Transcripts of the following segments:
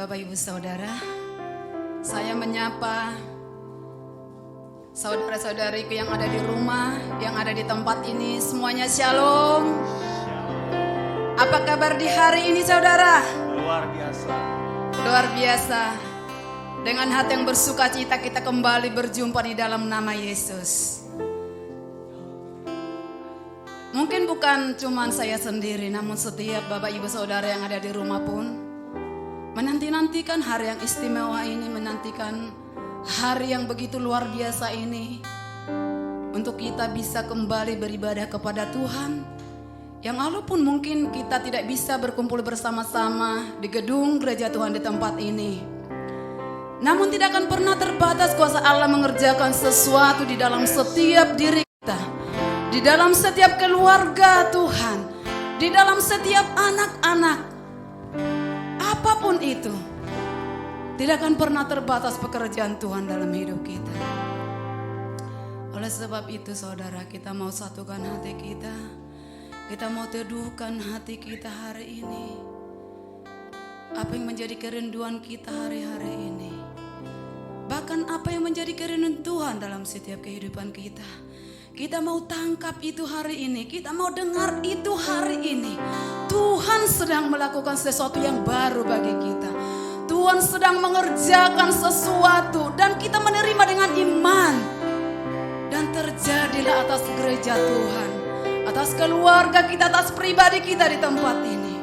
Bapak Ibu Saudara, saya menyapa saudara-saudariku yang ada di rumah, yang ada di tempat ini, semuanya shalom. Apa kabar di hari ini saudara? Luar biasa. Luar biasa. Dengan hati yang bersuka cita kita kembali berjumpa di dalam nama Yesus. Mungkin bukan cuma saya sendiri, namun setiap Bapak Ibu Saudara yang ada di rumah pun menanti-nantikan hari yang istimewa ini, menantikan hari yang begitu luar biasa ini, untuk kita bisa kembali beribadah kepada Tuhan. Yang walaupun mungkin kita tidak bisa berkumpul bersama-sama di gedung gereja Tuhan di tempat ini, namun tidak akan pernah terbatas kuasa Allah mengerjakan sesuatu di dalam setiap diri kita, di dalam setiap keluarga Tuhan, di dalam setiap anak-anak. Apapun itu, tidak akan pernah terbatas pekerjaan Tuhan dalam hidup kita. Oleh sebab itu saudara, kita mau satukan hati kita. Kita mau teduhkan hati kita hari ini. Apa yang menjadi kerinduan kita hari-hari ini, bahkan apa yang menjadi kerinduan Tuhan dalam setiap kehidupan kita, kita mau tangkap itu hari ini. Kita mau dengar itu hari ini. Tuhan sedang melakukan sesuatu yang baru bagi kita. Tuhan sedang mengerjakan sesuatu dan kita menerima dengan iman. Dan terjadilah atas gereja Tuhan, atas keluarga kita, atas pribadi kita di tempat ini.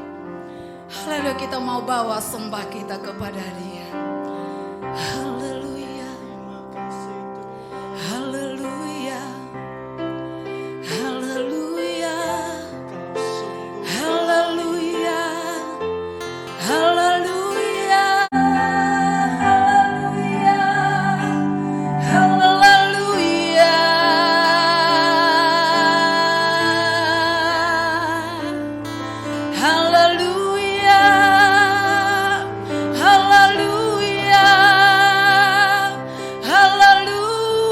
Haleluya, kita mau bawa sembah kita kepada Dia. Haleluya. Haleluya. Haleluya. Haleluya. Haleluya. Haleluya. Haleluya. Haleluya. Haleluya. Haleluya. Haleluya.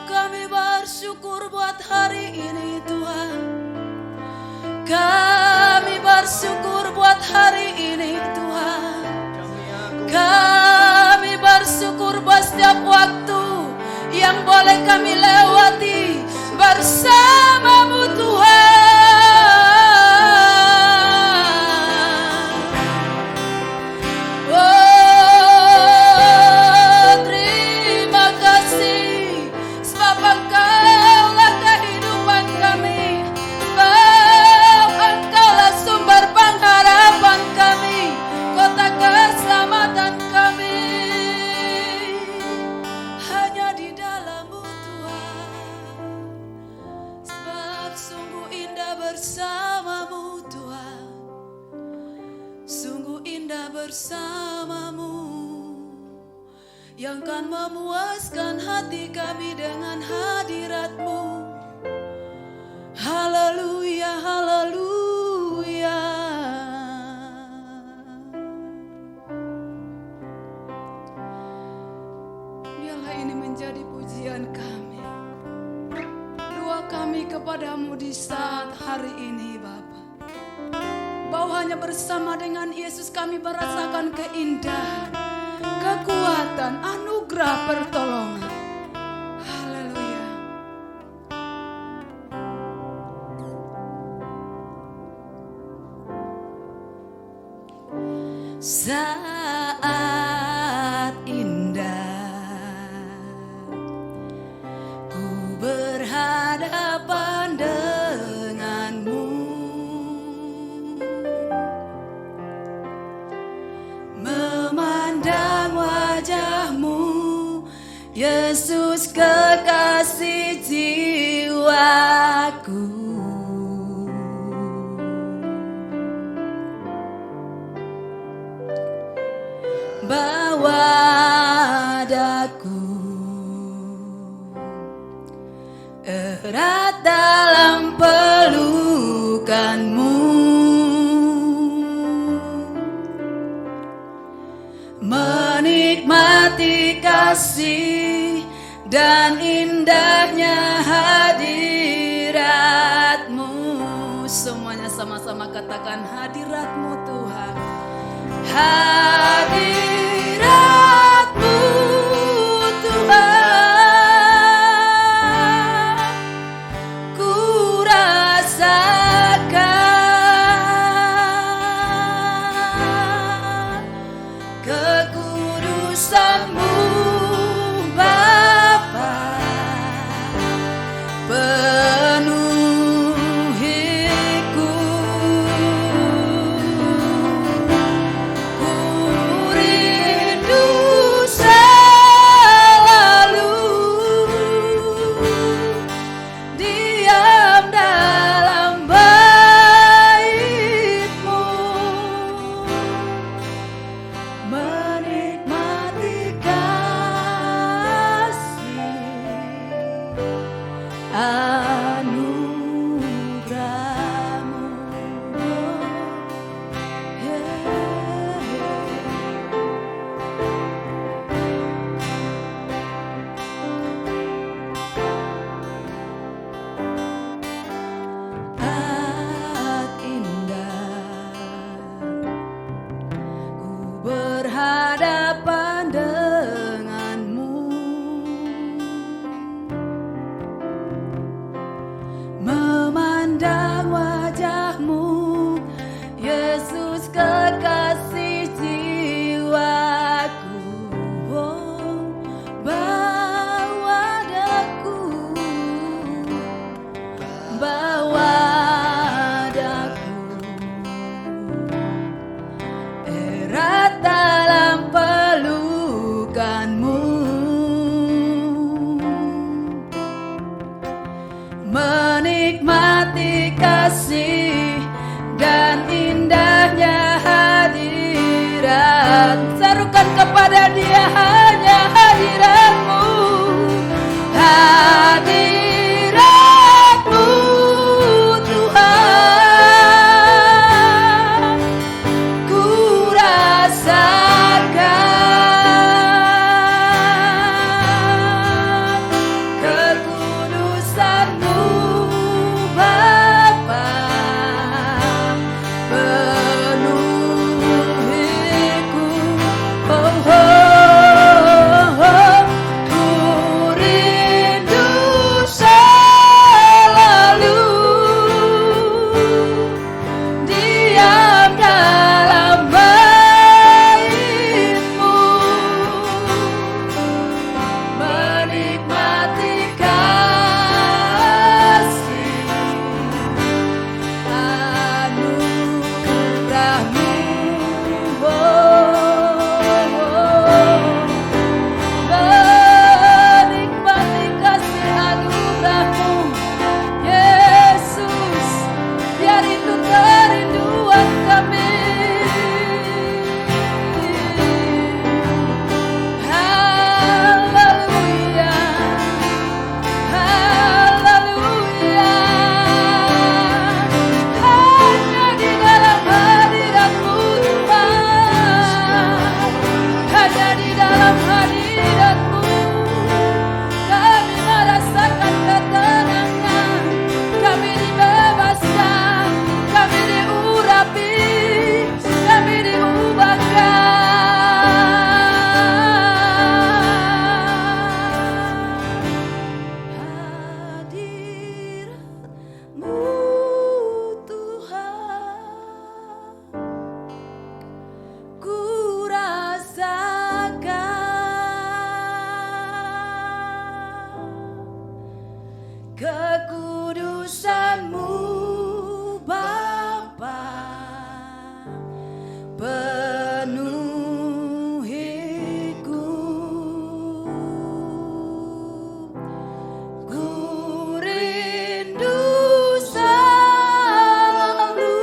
Kami bersyukur buat hari ini Tuhan. Kami bersyukur buat hari ini Tuhan. Kami bersyukur buat setiap waktu yang boleh kami lewati bersama-Mu Tuhan. Oh, terima kasih sebab Engkaulah kehidupan kami, sebab Engkaulah sumber pengharapan kami, kota keselamatan kami. Hanya di dalam-Mu Tuhan, sebab sungguh indah bersama-Mu Tuhan, sungguh indah bersama-Mu, yang kan memuaskan hati kami dengan hadirat-Mu. Haleluya, haleluya. Biarlah ini menjadi pujian kami, doa kami kepadamu di saat hari ini Bapa, bahwa hanya bersama dengan Yesus kami merasakan keindahan, kekuatan, anugerah, pertolongan. Haleluya. Saat indah ku berhadapan denganmu, memandang wajahmu, Yesus kekasih jiwaku. erat dalam pelukanmu, menikmati kasih dan indahnya hadiratmu. Semuanya sama-sama katakan hadiratmu Tuhan. Hadiratmu Tuhan, ku rasakan kekudusan-Mu Bapa, penuhiku. Ku rindu selalu diam dalam bait-Mu, menikmati kasih anugerah-Mu. Saat indah ku berhadapan dengan-Mu, memandang wajah-Mu, Yesus kekasih jiwaku. Oh, bawa daku, bawa daku, erat dalam pelukan-Mu, menikmati kasih dan indahnya hadirat. Serukan kepada Dia hanya hadirat-Mu, hadirat-Mu Tuhan, ku rasakan kekudusan-Mu Bapa, penuhiku. Oh, oh, oh, ku rindu selalu diam dalam bait-Mu, menikmati kasih anugerah-Mu. Oh, menikmati kasih anugerah-Mu Yesus, biar itu kerinduan kami. Haleluya, haleluya, hanya di dalam hadirat-Mu Tuhan, hanya di dalam hadirat-Mu kami merasakan ketenangan, kami dibebaskan, kami diurapi, kami diubahkan. Hadirat-Mu Tuhan, ku rasakan kekudusan-Mu Bapa, penuhiku. Ku rindu selalu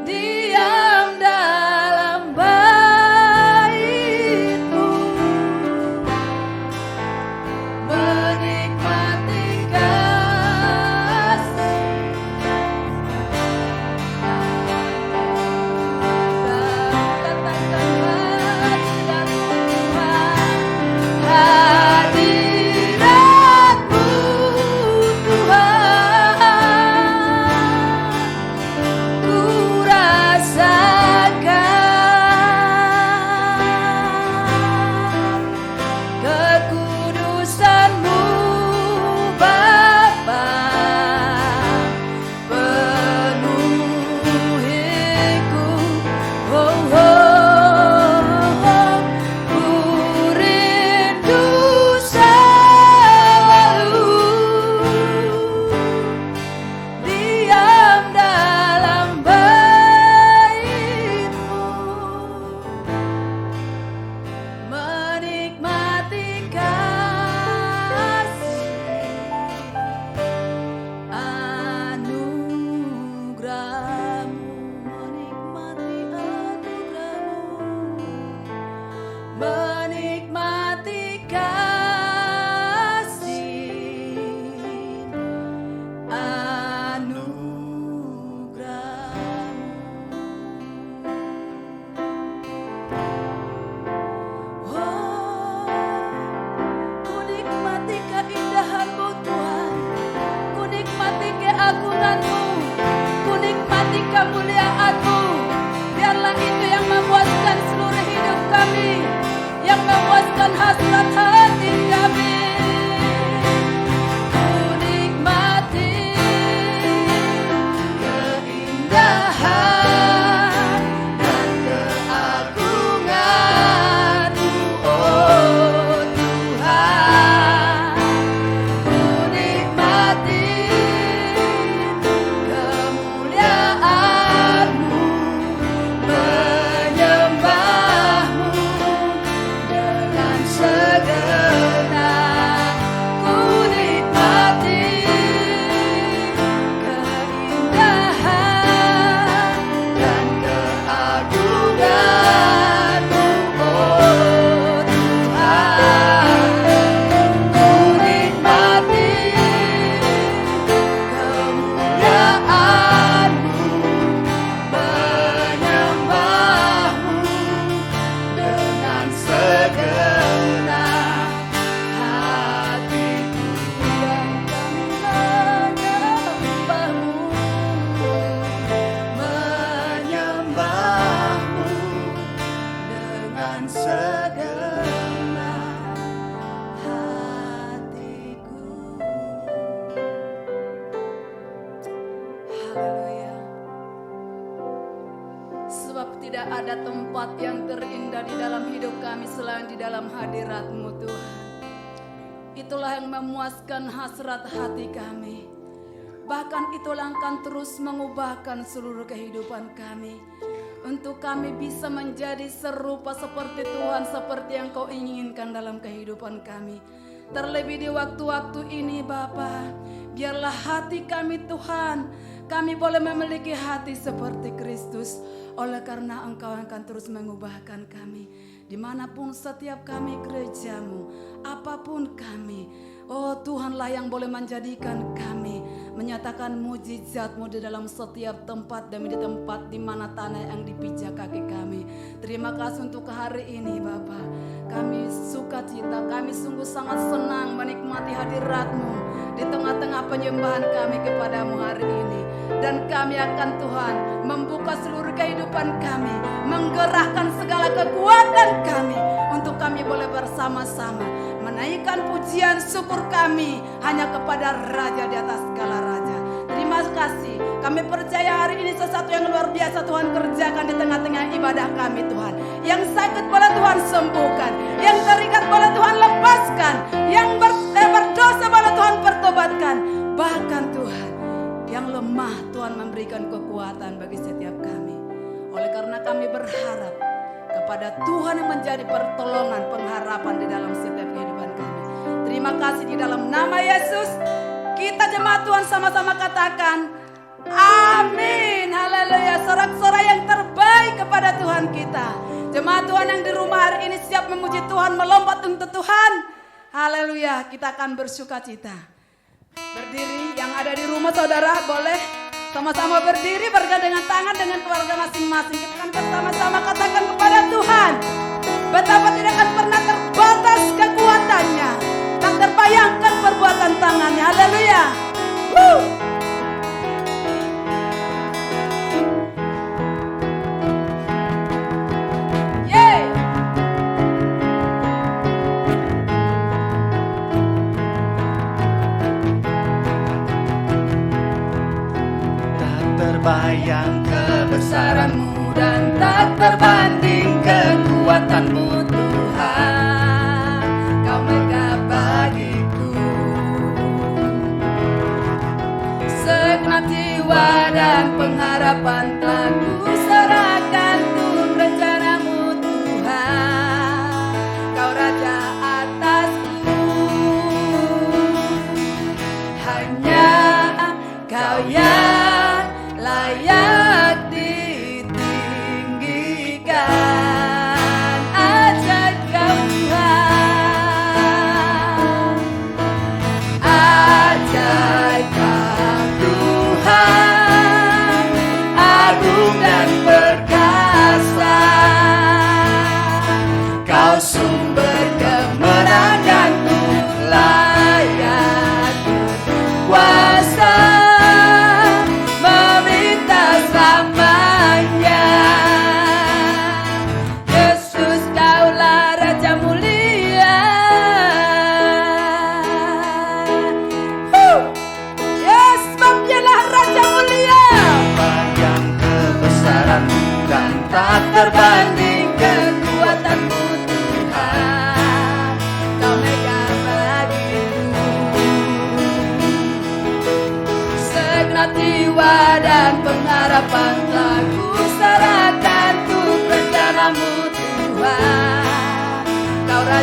diam dalam bait-Mu, menikmati nikmati kasih anugerah-Mu. Oh, ku nikmati keindahan-Mu Tuhan, ku nikmati keagungan-Mu, ku nikmati kemuliaan-Mu. Biarlah itu yang memuaskan seluruh hidup kami, yang memuaskan hasrat hati kami. Ku nikmati keindahan dan keagungan-Mu, oh Tuhan. Ku nikmati kemuliaan-Mu, menyembah-Mu dengan segenap. Ku nikmati keindahan dan keagungan-Mu, oh Tuhan. Ku nikmati kemuliaan-Mu, menyembah-Mu dengan segenap hatiku, yang kami menyembah-Mu, menyembah-Mu dengan segenap hatiku. Haleluya. Sebab tidak ada tempat yang terindah di dalam hidup kami selain di dalam hadirat-Mu Tuhan. Itulah yang memuaskan hasrat hati kami. Bahkan itulah yang akan terus mengubahkan seluruh kehidupan kami, untuk kami bisa menjadi serupa seperti Tuhan, seperti yang Kau inginkan dalam kehidupan kami. Terlebih di waktu-waktu ini Bapa, biarlah hati kami Tuhan, kami boleh memiliki hati seperti Kristus. Oleh karena Engkau akan terus mengubahkan kami, dimanapun setiap kami gereja-Mu, apapun kami. Oh Tuhanlah yang boleh menjadikan kami menyatakan mujizat-Mu di dalam setiap tempat demi di tempat di mana tanah yang dipijak kaki kami. Terima kasih untuk hari ini Bapa. Kami sukacita, kami sungguh sangat senang menikmati hadirat-Mu di tengah-tengah penyembahan kami kepadamu hari ini. Dan kami akan Tuhan membuka seluruh kehidupan kami, menggerakkan segala kekuatan kami untuk kami boleh bersama-sama menaikkan pujian syukur kami hanya kepada Raja di atas segala raja. Terima kasih, kami percaya hari ini sesuatu yang luar biasa Tuhan kerjakan di tengah-tengah ibadah kami Tuhan. Yang sakit boleh Tuhan sembuhkan, yang terikat boleh Tuhan lepaskan, yang berdosa boleh Tuhan pertobatkan. Bahkan Tuhan, yang lemah Tuhan memberikan kekuatan bagi setiap kami. Oleh karena kami berharap kepada Tuhan yang menjadi pertolongan, pengharapan di dalam setiap kehidupan kami. Terima kasih di dalam nama Yesus. Kita jemaat Tuhan sama-sama katakan amin. Haleluya. Sorak-sorai yang terbaik kepada Tuhan kita. Jemaat Tuhan yang di rumah hari ini siap memuji Tuhan, melompat untuk Tuhan. Haleluya. Kita akan bersukacita. Berdiri yang ada di rumah saudara boleh sama-sama berdiri bergandengan tangan dengan keluarga masing-masing. Kita akan bersama-sama katakan kepada Tuhan betapa tidak akan pernah terbatas kekuatannya, tak terbayangkan perbuatan tangannya. Haleluya. Terbayang kebesaran-Mu dan tak terbanding kekuatan-Mu Tuhan. Kau megah bagiku segenap jiwa dan pengharapan telah ku serahkan untuk rencana-Mu Tuhan. Kau Raja atasku, hanya Kau yang layak ditinggikan aja.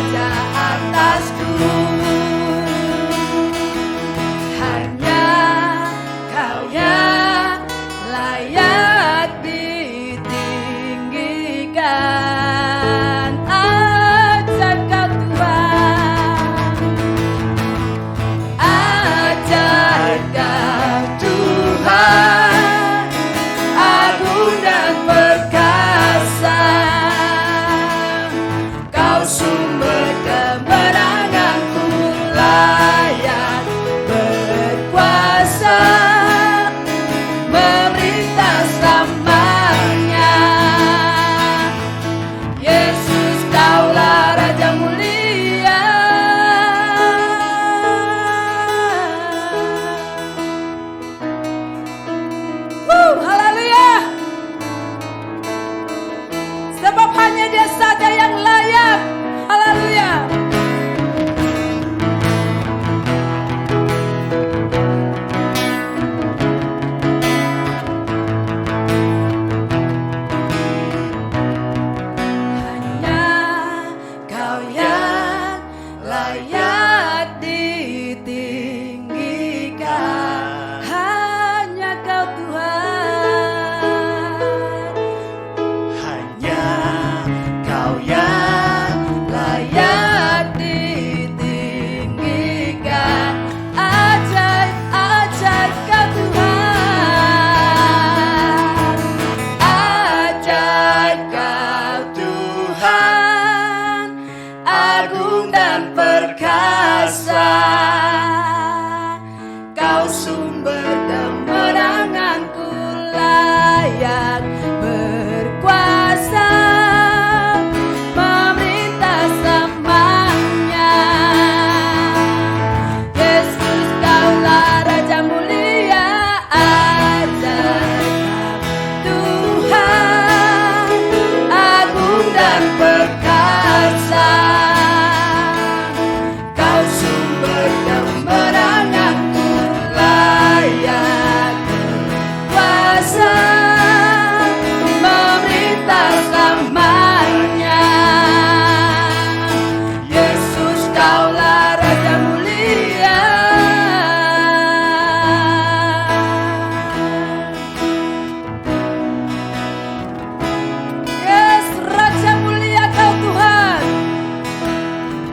raja atasku. Hanya Kau yang layak ditinggikan. Ajaib Kau Tuhan, ajaib Kau Tuhan, agung dan perkasa. Kau sumber kemenanganku, layak berkuasa, memerintah selamanya. Yesus, Kaulah Raja mulia. Haleluya. Sebab hanya Dia saja yang layak. Haleluya. Hanya Kau yang layak ditinggikan. Hanya Kau Tuhan, Hanya Kau yang layak ditinggikan. Ajaib, ajaib Kau Tuhan, ajaib Kau Tuhan, agung dan perkasa. Kau sumber kemenanganku, layak berkuasa, memerintah selamanya. Yesus, Kaulah Raja mulia. Ajaib Kau Tuhan, agung dan perkasa. Kau sumber kemenanganku, layak berkuasa, memerintah selamanya. Yesus, Kaulah Raja mulia. Yes, Raja mulia Kau Tuhan,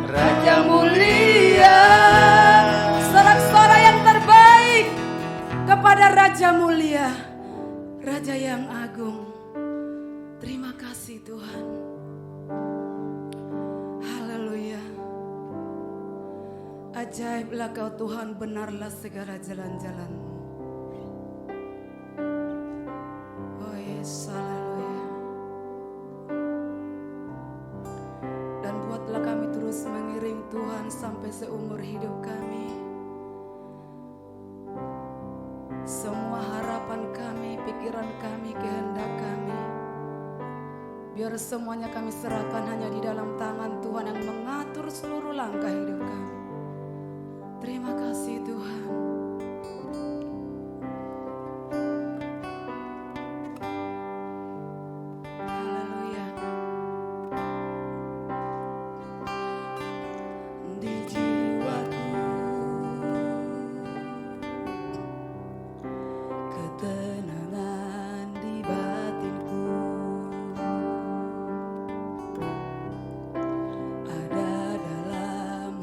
Raja mulia. Sorak-sorai yang terbaik kepada Raja mulia, Raja yang agung. Terima kasih Tuhan. Haleluya. Ajaiblah Kau Tuhan, benarlah segala jalan-jalan-Mu. Oh yes, haleluya. Dan buatlah kami terus mengiring Tuhan sampai seumur hidup kami. Semua harapan kami, pikiran kami, kehendak kami, biar semuanya kami serahkan hanya di dalam tangan Tuhan yang mengatur seluruh langkah hidup kami. Terima kasih Tuhan. Haleluya. Di jiwaku ketenangan, di batinku ada dalam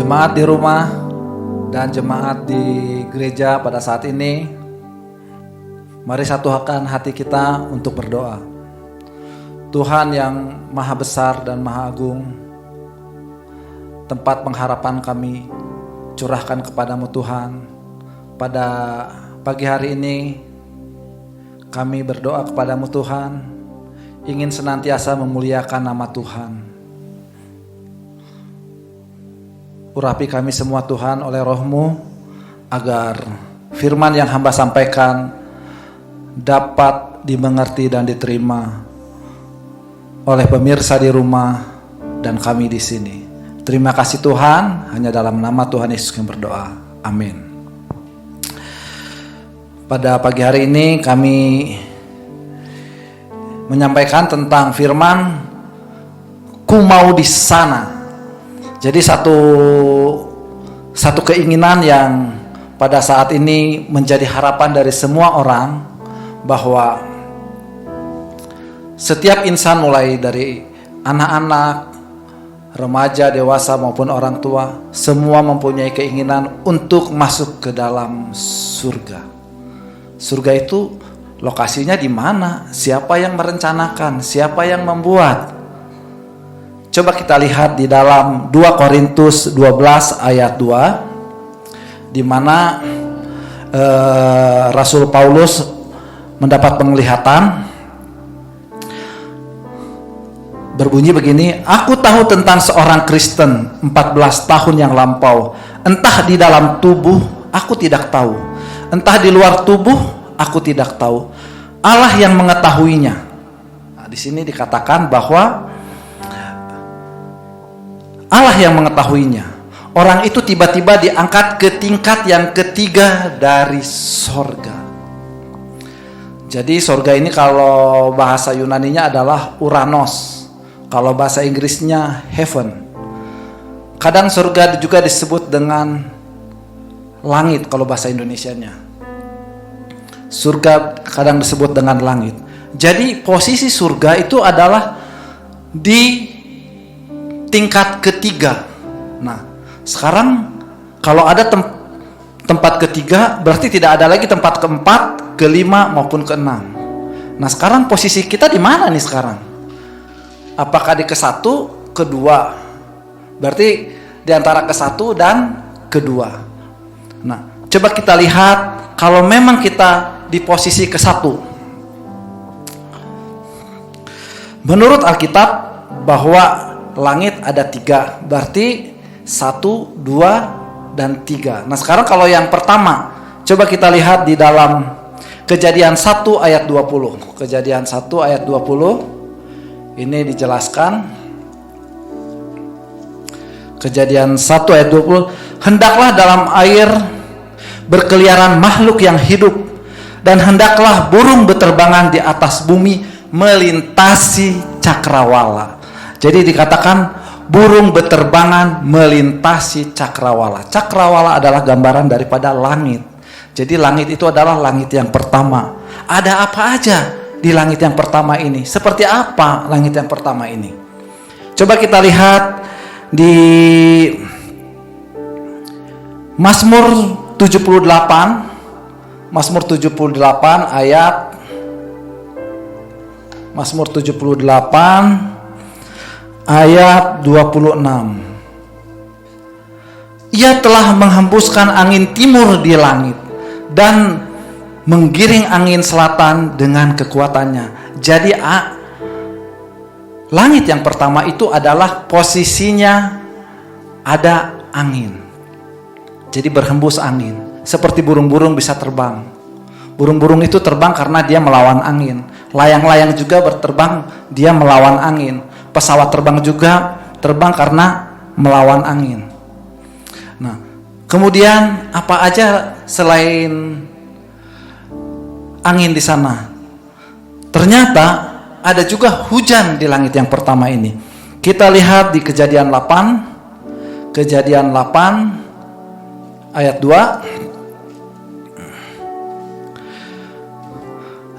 Jemaat di rumah dan jemaat di gereja pada saat ini, mari satukan hati kita untuk berdoa. Tuhan yang maha besar dan maha agung, tempat pengharapan kami curahkan kepadamu Tuhan. Pada pagi hari ini kami berdoa kepadamu Tuhan, ingin senantiasa memuliakan nama Tuhan. Urapi kami semua Tuhan oleh roh-Mu, agar firman yang hamba sampaikan dapat dimengerti dan diterima oleh pemirsa di rumah dan kami di sini. Terima kasih Tuhan, hanya dalam nama Tuhan Yesus kami berdoa. Amin. Pada pagi hari ini kami menyampaikan tentang firman ku mau di sana. Jadi satu keinginan yang pada saat ini menjadi harapan dari semua orang, bahwa setiap insan mulai dari anak-anak, remaja, dewasa maupun orang tua, semua mempunyai keinginan untuk masuk ke dalam surga. Surga itu lokasinya di mana? Siapa yang merencanakan? Siapa yang membuat? Coba kita lihat di dalam 2 Korintus 12 ayat 2, di mana Rasul Paulus mendapat penglihatan. Berbunyi begini, aku tahu tentang seorang Kristen 14 tahun yang lampau. Entah di dalam tubuh, aku tidak tahu. Entah di luar tubuh, aku tidak tahu. Allah yang mengetahuinya. Nah, di sini dikatakan bahwa Allah yang mengetahuinya. Orang itu tiba-tiba diangkat ke tingkat yang ketiga dari sorga. Jadi sorga ini kalau bahasa Yunaninya adalah Uranos. Kalau bahasa Inggrisnya heaven. Kadang surga juga disebut dengan langit kalau bahasa Indonesianya. Surga kadang disebut dengan langit. Jadi posisi surga itu adalah di tingkat ketiga. Nah, sekarang kalau ada tempat ketiga, berarti tidak ada lagi tempat keempat, kelima maupun keenam. Nah, sekarang posisi kita di mana nih sekarang? Apakah di ke-1, ke-2? Berarti di antara ke-1 dan ke-2. Nah, coba kita lihat kalau memang kita di posisi ke-1. Menurut Alkitab bahwa langit ada 3, berarti 1, 2, dan 3. Nah sekarang kalau yang pertama, coba kita lihat di dalam Kejadian 1 ayat 20. Kejadian 1 ayat 20, ini dijelaskan. Kejadian 1 ayat 20, hendaklah dalam air berkeliaran makhluk yang hidup, dan hendaklah burung beterbangan di atas bumi melintasi cakrawala. Jadi dikatakan burung beterbangan melintasi cakrawala. Cakrawala adalah gambaran daripada langit. Jadi langit itu adalah langit yang pertama. Ada apa aja di langit yang pertama ini? Seperti apa langit yang pertama ini? Coba kita lihat di Mazmur 78. Mazmur 78 ayat Mazmur 78 ayat 26. Ia telah menghembuskan angin timur di langit dan menggiring angin selatan dengan kekuatannya. Jadi langit yang pertama itu adalah posisinya ada angin. Jadi berhembus angin. Seperti burung-burung bisa terbang. Burung-burung itu terbang karena dia melawan angin. Layang-layang juga berterbang, dia melawan angin. Pesawat terbang juga terbang karena melawan angin. Nah, kemudian apa aja selain angin di sana? Ternyata ada juga hujan di langit yang pertama ini. Kita lihat di Kejadian 8. Kejadian 8 ayat 2.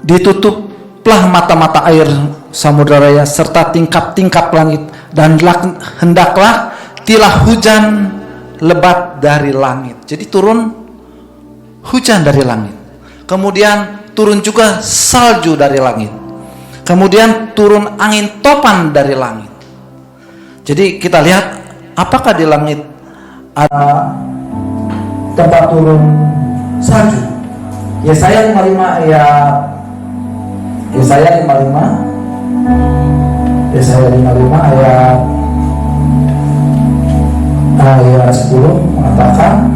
Ditutuplah mata-mata air samudra raya serta tingkap-tingkap langit, dan hendaklah tilah hujan lebat dari langit. Jadi turun hujan dari langit. Kemudian turun juga salju dari langit. Kemudian turun angin topan dari langit. Jadi kita lihat apakah di langit ada tempat turun salju. Yesaya 55 ayat Yesaya 55 ayat 10 mengatakan,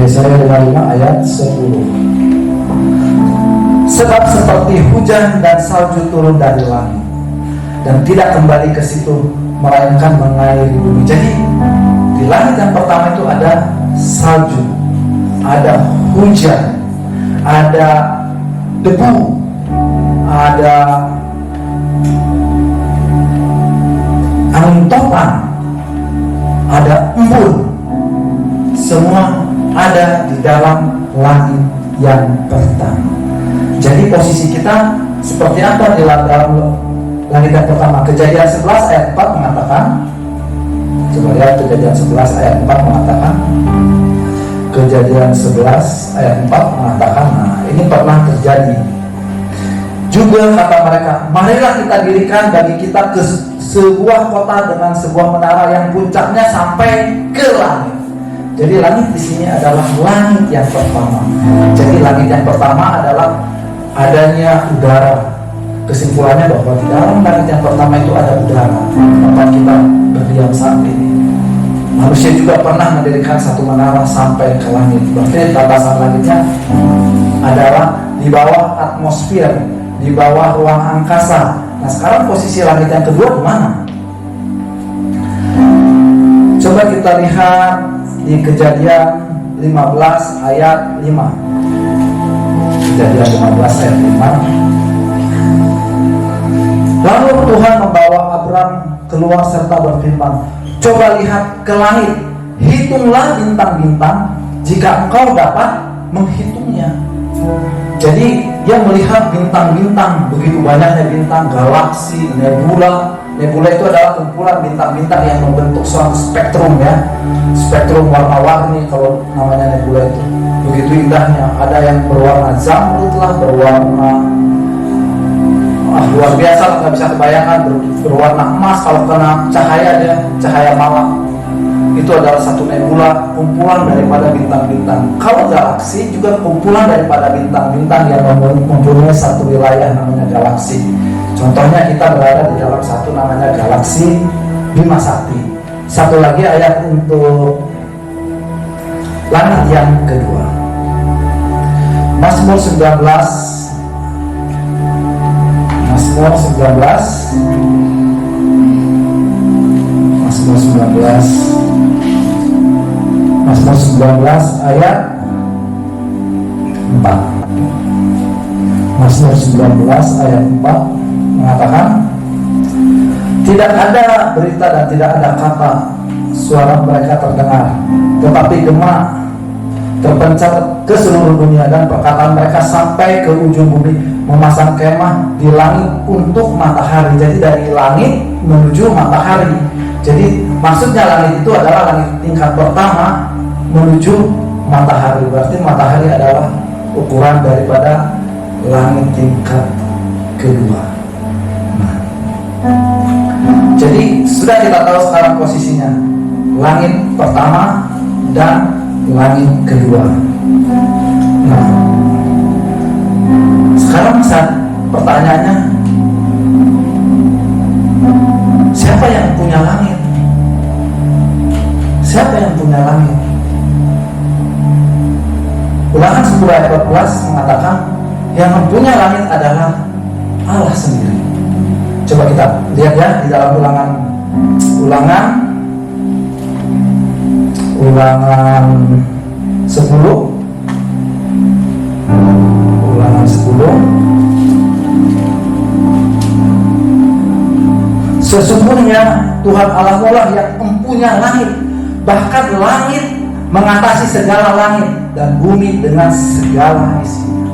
Yesaya 55 ayat 10, sebab seperti hujan dan salju turun dari langit dan tidak kembali ke situ melainkan mengairi bumi. Jadi di langit yang pertama itu ada salju, ada hujan, ada debu, ada angin topan, ada embun. Semua ada di dalam langit yang pertama. Jadi posisi kita seperti apa di dalam langit yang pertama? Kejadian 11 ayat 4 mengatakan, coba lihat Kejadian 11 ayat 4 mengatakan, Kejadian 11 ayat 4 mengatakan, nah ini pernah terjadi juga, kata mereka, marilah kita dirikan bagi kita ke sebuah kota dengan sebuah menara yang puncaknya sampai ke langit. Jadi langit di sini adalah langit yang pertama. Jadi langit yang pertama adalah adanya udara. Kesimpulannya bahwa di dalam langit yang pertama itu ada udara, tempat kita berdiam saat ini. Manusia juga pernah mendirikan satu menara sampai ke langit. Berarti batasan langitnya adalah di bawah atmosfer, di bawah ruang angkasa. Nah sekarang posisi langit yang kedua di mana? Coba kita lihat di Kejadian 15 ayat 5. Kejadian 15 ayat 5. Lalu Tuhan membawa Abram keluar serta berfirman, coba lihat ke langit, hitunglah bintang-bintang jika engkau dapat menghitungnya. Jadi dia melihat bintang-bintang, begitu banyaknya bintang, galaksi, nebula. Nebula itu adalah kumpulan bintang-bintang yang membentuk suatu spektrum, ya, spektrum warna-warni kalau namanya nebula itu. Begitu indahnya, ada yang berwarna zamrud lah, berwarna luar biasa, nggak bisa kebayangkan, berwarna emas kalau kena cahaya, dia cahaya malam. Itu adalah satu nebula, kumpulan daripada bintang-bintang. Kalau galaksi juga kumpulan daripada bintang-bintang yang mempunyai satu wilayah namanya galaksi. Contohnya kita berada di dalam satu namanya galaksi Bima Sakti. Satu lagi ayat untuk langit yang kedua, Mazmur 19 ayat 4. Mazmur 19 ayat 4 mengatakan, tidak ada berita dan tidak ada kata suara mereka terdengar, tetapi gema terpencar ke seluruh dunia dan perkataan mereka sampai ke ujung bumi, memasang kemah di langit untuk matahari. Jadi dari langit menuju matahari. Jadi maksudnya langit itu adalah langit tingkat pertama menuju matahari. Berarti matahari adalah ukuran daripada langit tingkat kedua. Nah, jadi sudah kita tahu sekarang posisinya langit pertama dan langit kedua. Nah, sekarang pertanyaannya, siapa yang punya langit? Siapa yang punya langit? Ulangan 10 ayat 14 mengatakan yang mempunyai langit adalah Allah sendiri. Coba kita lihat ya di dalam ulangan 10. Ulangan 10. Sesungguhnya Tuhan Allahmu lah yang mempunyai langit, bahkan langit mengatasi segala langit dan bumi dengan segala isinya.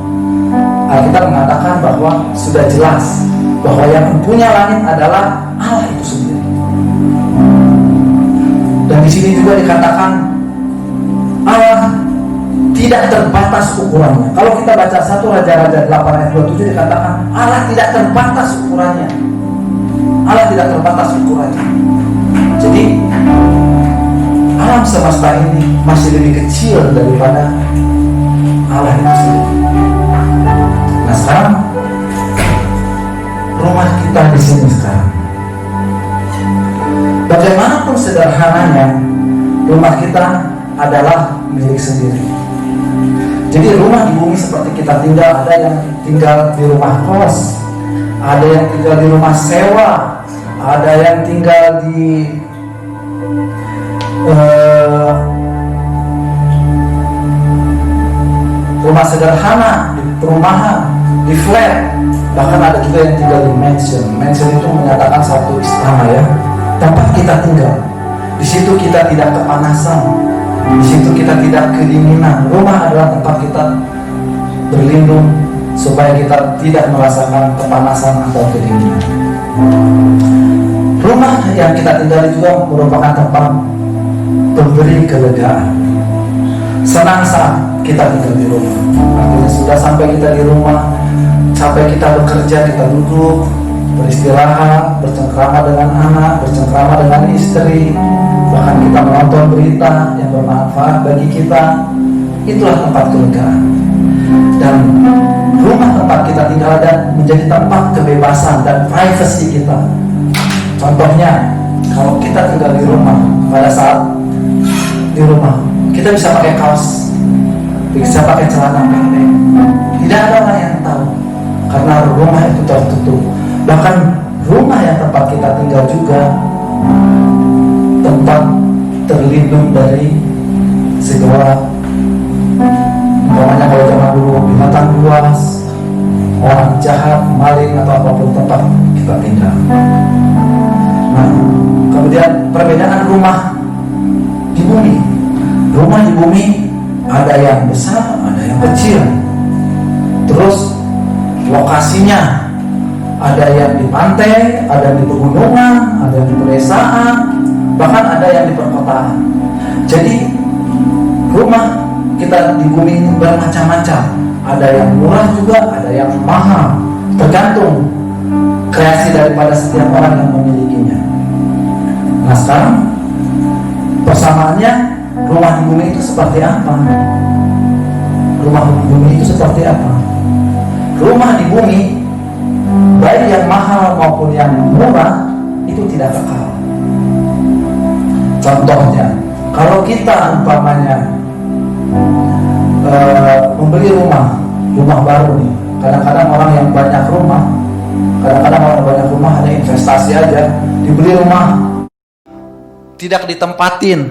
Alkitab mengatakan bahwa sudah jelas bahwa yang mempunyai langit adalah Allah itu sendiri. Dan di sini juga dikatakan Allah tidak terbatas ukurannya. Kalau kita baca 1 Raja-Raja 8 ayat 27 dikatakan Allah tidak terbatas ukurannya. Allah tidak terbatas ukurannya. Jadi alam semesta ini masih lebih kecil daripada Allah itu sendiri. Nah sekarang rumah kita di sini sekarang, bagaimanapun sederhananya, rumah kita adalah milik sendiri. Jadi rumah di bumi seperti kita tinggal, ada yang tinggal di rumah kos, ada yang tinggal di rumah sewa, ada yang tinggal di rumah sederhana, di perumahan, di flat, bahkan ada juga yang tinggal di mansion. Mansion itu menyatakan satu istana ya, tempat kita tinggal. Di situ kita tidak kepanasan, di situ kita tidak kedinginan. Rumah adalah tempat kita berlindung supaya kita tidak merasakan kepanasan atau kedinginan. Rumah yang kita tinggali juga merupakan tempat pemberi kelegaan. Senang saat kita tinggal di rumah. Artinya sudah sampai kita di rumah, sampai kita bekerja, kita duduk, beristirahat, bercengkrama dengan anak, bercengkrama dengan istri, bahkan kita menonton berita yang bermanfaat bagi kita. Itulah tempat kelegaan. Dan rumah tempat kita tinggal dan menjadi tempat kebebasan dan privasi kita. Contohnya, kalau kita tinggal di rumah, pada saat di rumah kita bisa pakai kaos, bisa pakai celana pendek, tidak ada orang yang tahu karena rumah itu tertutup. Bahkan rumah yang tempat kita tinggal juga tempat terlindung dari segala, umpamanya kalau zaman dulu binatang buas, orang jahat, maling atau apapun tempat kita tinggal. Nah, kemudian perbedaan rumah di bumi. Rumah di bumi ada yang besar, ada yang kecil. Terus lokasinya ada yang di pantai, ada yang di pegunungan, ada yang di pedesaan, bahkan ada yang di perkotaan. Jadi rumah kita di bumi ini bermacam-macam. Ada yang murah juga, ada yang mahal. Tergantung kreasi daripada setiap orang yang memilikinya. Nah sekarang persamaannya, rumah di bumi itu seperti apa? Rumah di bumi itu seperti apa? Rumah di bumi, baik yang mahal maupun yang murah, itu tidak kekal. Contohnya, kalau kita umpamanya membeli rumah baru nih, kadang-kadang orang yang banyak rumah, hanya investasi aja, dibeli rumah tidak ditempatin.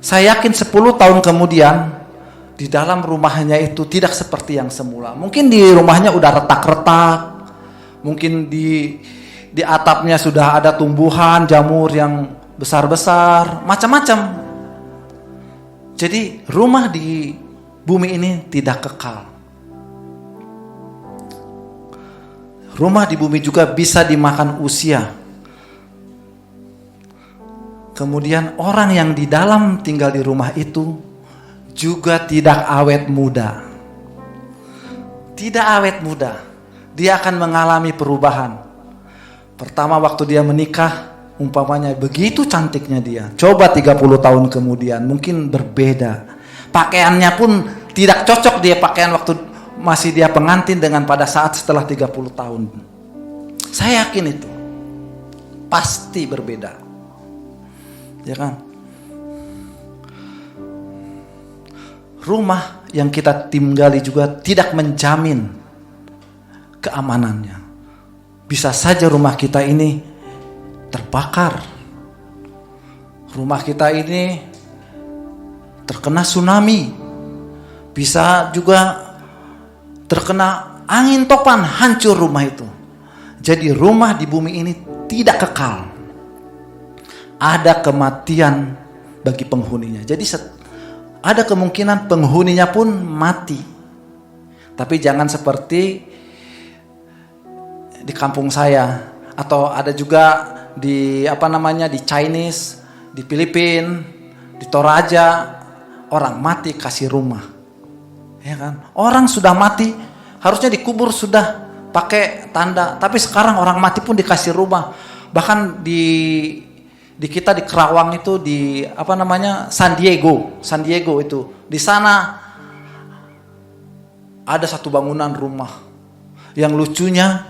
Saya yakin 10 tahun kemudian di dalam rumahnya itu tidak seperti yang semula. Mungkin di rumahnya udah retak-retak, mungkin di atapnya sudah ada tumbuhan jamur yang besar-besar, macam-macam. Jadi rumah di bumi ini tidak kekal. Rumah di bumi juga bisa dimakan usia. Kemudian orang yang di dalam tinggal di rumah itu juga tidak awet muda. Tidak awet muda. Dia akan mengalami perubahan. Pertama waktu dia menikah, umpamanya begitu cantiknya dia. Coba 30 tahun kemudian mungkin berbeda. Pakaiannya pun tidak cocok dia pakaian waktu masih dia pengantin dengan pada saat setelah 30 tahun. Saya yakin itu. Pasti berbeda. Ya kan? Rumah yang kita tinggali juga tidak menjamin keamanannya. Bisa saja rumah kita ini terbakar. Rumah kita ini terkena tsunami. Bisa juga terkena angin topan, hancur rumah itu. Jadi rumah di bumi ini tidak kekal. Ada kematian bagi penghuninya. Jadi ada kemungkinan penghuninya pun mati. Tapi jangan seperti di kampung saya, atau ada juga di di Chinese, di Filipina, di Toraja, orang mati kasih rumah. Ya kan? Orang sudah mati harusnya dikubur sudah pakai tanda, tapi sekarang orang mati pun dikasih rumah. Bahkan di kita di Kerawang itu di San Diego itu. Di sana ada satu bangunan rumah. Yang lucunya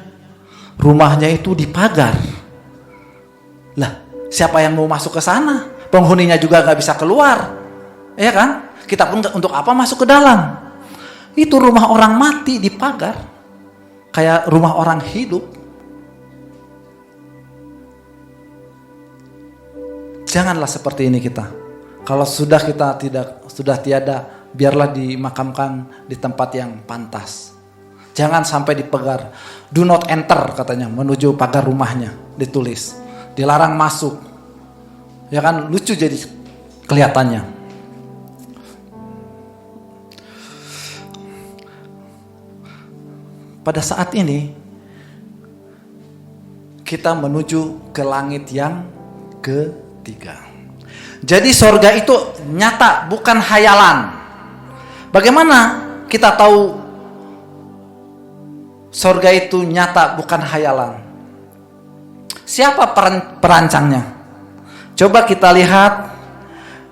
rumahnya itu dipagar. Lah, siapa yang mau masuk ke sana? Penghuninya juga nggak bisa keluar. Ya kan? Kita pun untuk apa masuk ke dalam? Itu rumah orang mati dipagar. Kayak rumah orang hidup. Janganlah seperti ini kita. Kalau sudah kita sudah tiada, biarlah dimakamkan di tempat yang pantas. Jangan sampai dipegar. Do not enter katanya, menuju pagar rumahnya ditulis. Dilarang masuk. Ya kan, lucu jadi kelihatannya. Pada saat ini kita menuju ke langit yang ketiga. Jadi sorga itu nyata, bukan hayalan. Bagaimana kita tahu sorga itu nyata, bukan hayalan? Siapa perancangnya? Coba kita lihat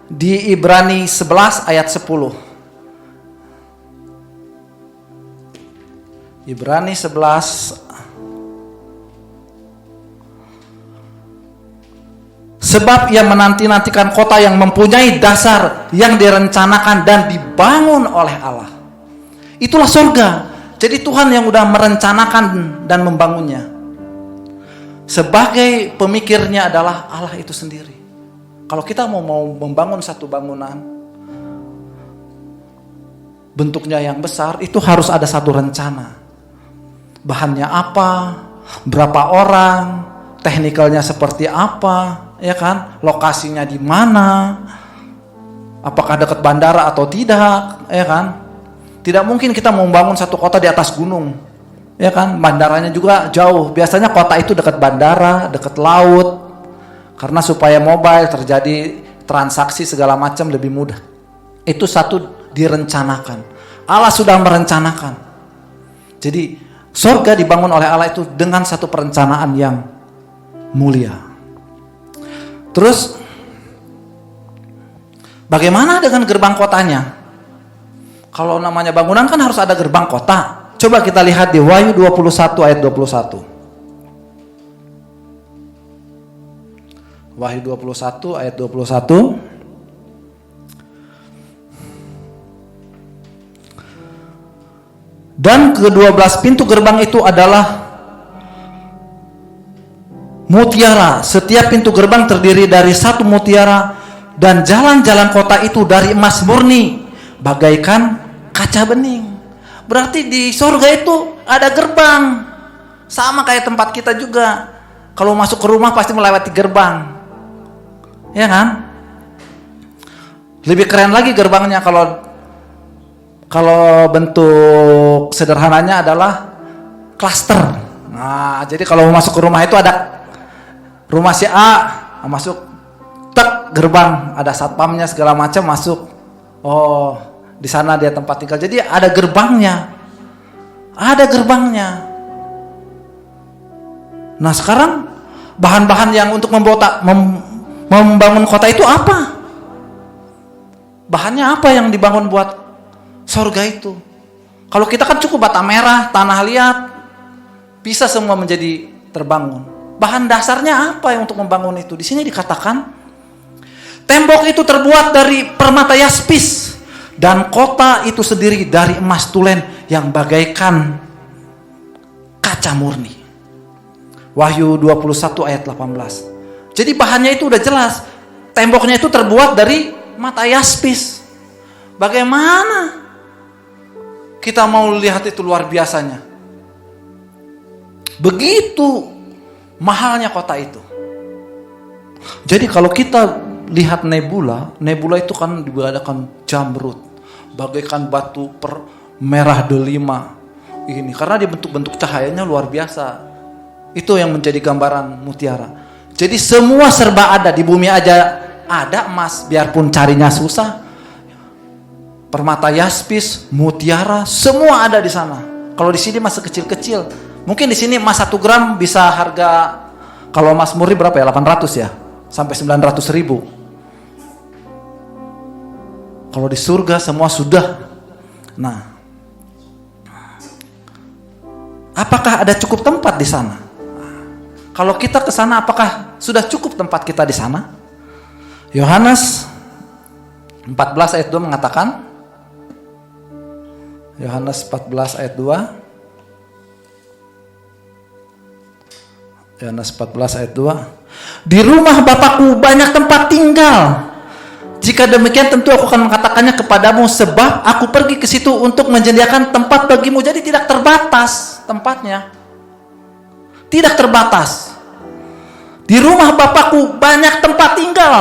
di Ibrani 11 ayat 10. Ibrani 11. Sebab ia menanti-nantikan kota yang mempunyai dasar yang direncanakan dan dibangun oleh Allah. Itulah surga. Jadi Tuhan yang udah merencanakan dan membangunnya. Sebagai pemikirnya adalah Allah itu sendiri. Kalau kita mau membangun satu bangunan, bentuknya yang besar, itu harus ada satu rencana. Bahannya apa, berapa orang, teknikalnya seperti apa, ya kan? Lokasinya di mana, apakah dekat bandara atau tidak, ya kan? Tidak mungkin kita membangun satu kota di atas gunung, ya kan? Bandaranya juga jauh. Biasanya kota itu dekat bandara, dekat laut, karena supaya mobile terjadi transaksi segala macam lebih mudah. Itu satu direncanakan. Allah sudah merencanakan. Jadi surga dibangun oleh Allah itu dengan satu perencanaan yang mulia. Terus bagaimana dengan gerbang kotanya? Kalau namanya bangunan kan harus ada gerbang kota. Coba kita lihat di Wahyu 21 ayat 21. Wahyu 21 ayat 21. Dan ke-12 pintu gerbang itu adalah mutiara. Setiap pintu gerbang terdiri dari satu mutiara, dan jalan-jalan kota itu dari emas murni, bagaikan kaca bening. Berarti di surga itu ada gerbang. Sama kayak tempat kita juga. Kalau masuk ke rumah pasti melewati gerbang. Ya kan? Lebih keren lagi gerbangnya kalau bentuk sederhananya adalah klaster. Nah, jadi kalau masuk ke rumah itu ada rumah si A, masuk tek gerbang, ada satpamnya segala macam masuk. Oh, di sana dia tempat tinggal. Jadi ada gerbangnya. Ada gerbangnya. Nah, sekarang bahan-bahan yang untuk membangun kota itu apa? Bahannya apa yang dibangun buat surga itu? Kalau kita kan cukup bata merah, tanah liat, bisa semua menjadi terbangun. Bahan dasarnya apa yang untuk membangun itu? Di sini dikatakan tembok itu terbuat dari permata yaspis, dan kota itu sendiri dari emas tulen yang bagaikan kaca murni. Wahyu 21 ayat 18. Jadi bahannya itu udah jelas. Temboknya itu terbuat dari mata yaspis. Bagaimana kita mau lihat itu luar biasanya? Begitu mahalnya kota itu. Jadi kalau kita lihat nebula itu kan diadakan jamrud, bagaikan batu merah delima ini, karena dia bentuk-bentuk cahayanya luar biasa. Itu yang menjadi gambaran mutiara. Jadi semua serba ada di bumi aja ada emas, biarpun carinya susah. Permata yaspis, mutiara, semua ada di sana. Kalau di sini masih kecil-kecil. Mungkin di sini emas 1 gram bisa harga, kalau emas murni berapa ya? 800 ya? Sampai 900 ribu. Kalau di surga semua sudah. Nah, apakah ada cukup tempat di sana? Kalau kita ke sana, apakah sudah cukup tempat kita di sana? Yohanes 14 ayat 2 mengatakan, Yohanes 14 ayat 2. Yohanes 14 ayat 2. Di rumah Bapakku banyak tempat tinggal. Jika demikian tentu aku akan mengatakannya kepadamu, sebab aku pergi ke situ untuk menyediakan tempat bagimu. Jadi tidak terbatas tempatnya. Tidak terbatas. Di rumah Bapakku banyak tempat tinggal.